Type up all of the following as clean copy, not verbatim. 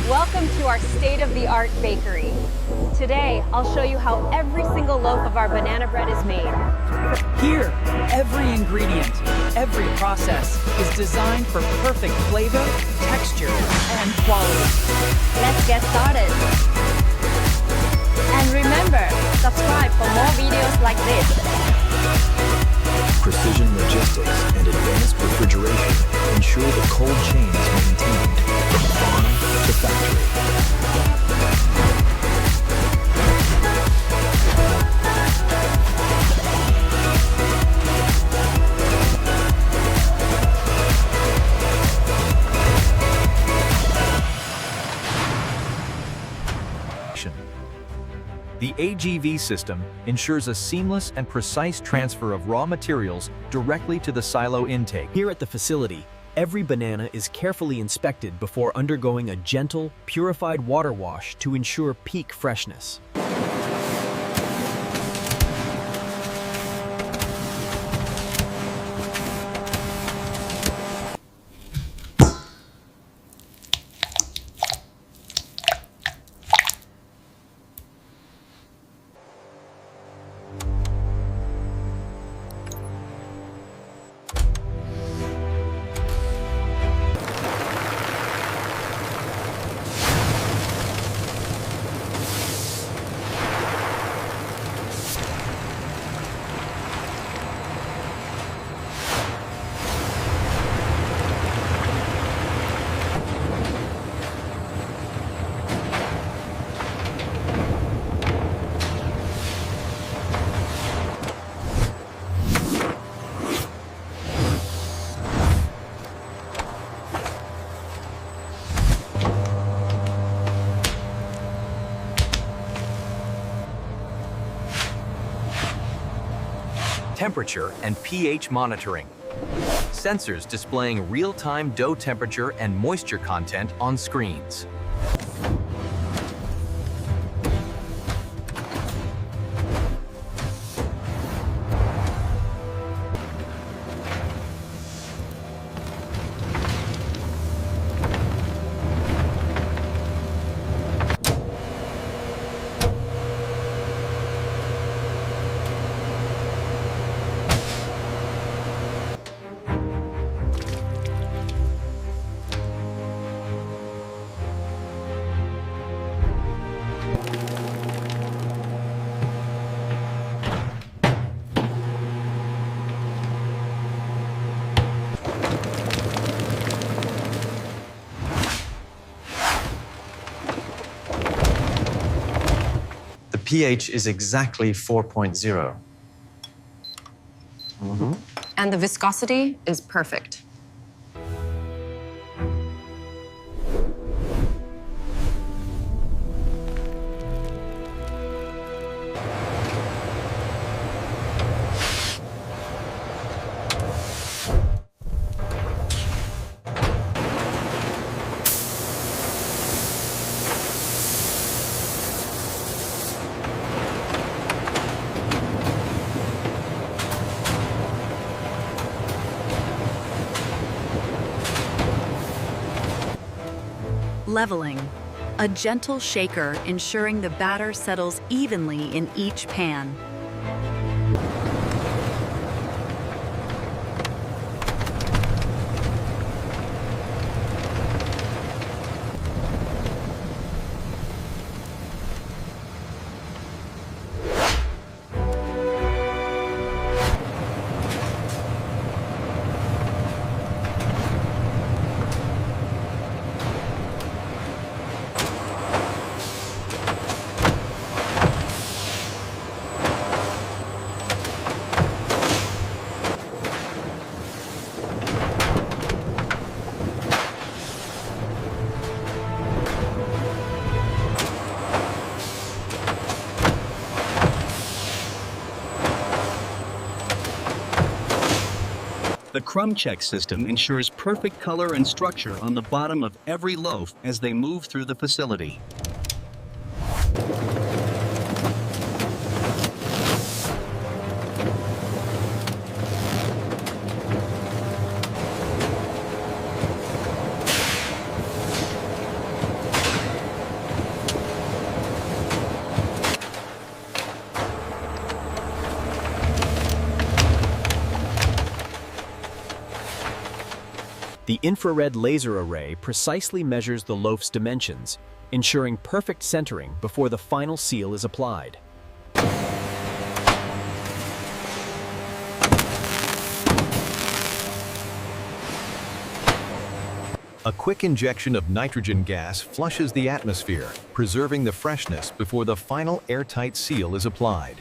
Welcome to our state-of-the-art bakery. Today, I'll show you how every single loaf of our banana bread is made. Here, every ingredient, every process is designed for perfect flavor, texture, and quality. Let's get started. And remember, subscribe for more videos like this. Precision logistics and advanced refrigeration ensure the cold chain is maintained from farm to factory. The AGV system ensures a seamless and precise transfer of raw materials directly to the silo intake. Here at the facility, every banana is carefully inspected before undergoing a gentle, purified water wash to ensure peak freshness. Temperature and pH monitoring. Sensors displaying real-time dough temperature and moisture content on screens. pH is exactly 4.0. And the viscosity is perfect. Leveling, a gentle shaker ensuring the batter settles evenly in each pan. The crumb check system ensures perfect color and structure on the bottom of every loaf as they move through the facility. infrared laser array precisely measures the loaf's dimensions, ensuring perfect centering before the final seal is applied. A quick injection of nitrogen gas flushes the atmosphere, preserving the freshness before the final airtight seal is applied.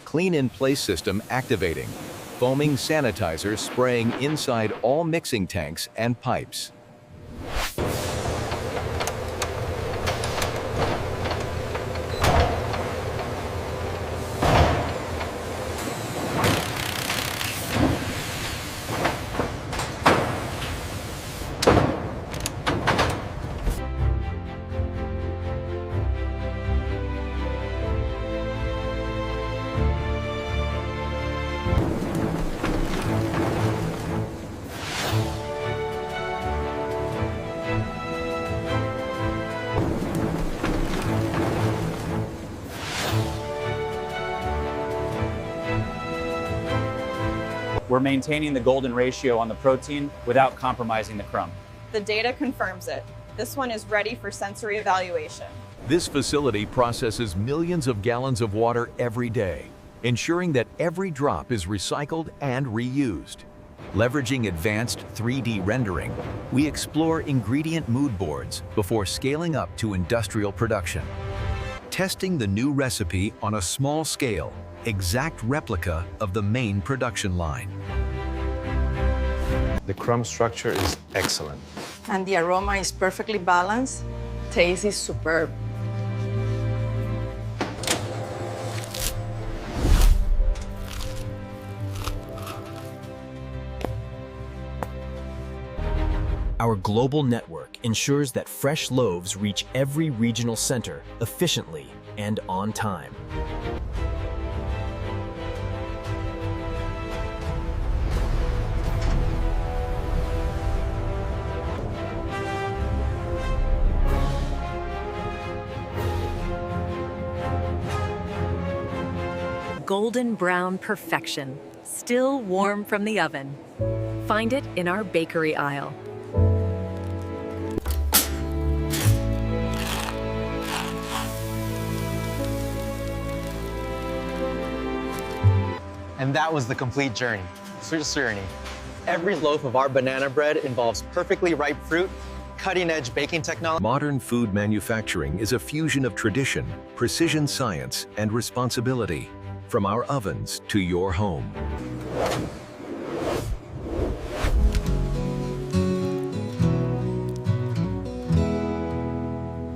Clean-in-place system activating. Foaming sanitizer spraying inside all mixing tanks and pipes. We're maintaining the golden ratio on the protein without compromising the crumb. The data confirms it. This one is ready for sensory evaluation. This facility processes millions of gallons of water every day, ensuring that every drop is recycled and reused. Leveraging advanced 3D rendering, we explore ingredient mood boards before scaling up to industrial production. Testing the new recipe on a small scale, exact replica of the main production line. The crumb structure is excellent. And the aroma is perfectly balanced. Taste is superb. Our global network ensures that fresh loaves reach every regional center efficiently and on time. Golden brown perfection, still warm from the oven. Find it in our bakery aisle. And that was the complete journey. Every loaf of our banana bread involves perfectly ripe fruit, cutting-edge baking technology. Modern food manufacturing is a fusion of tradition, precision science, and responsibility. From our ovens to your home.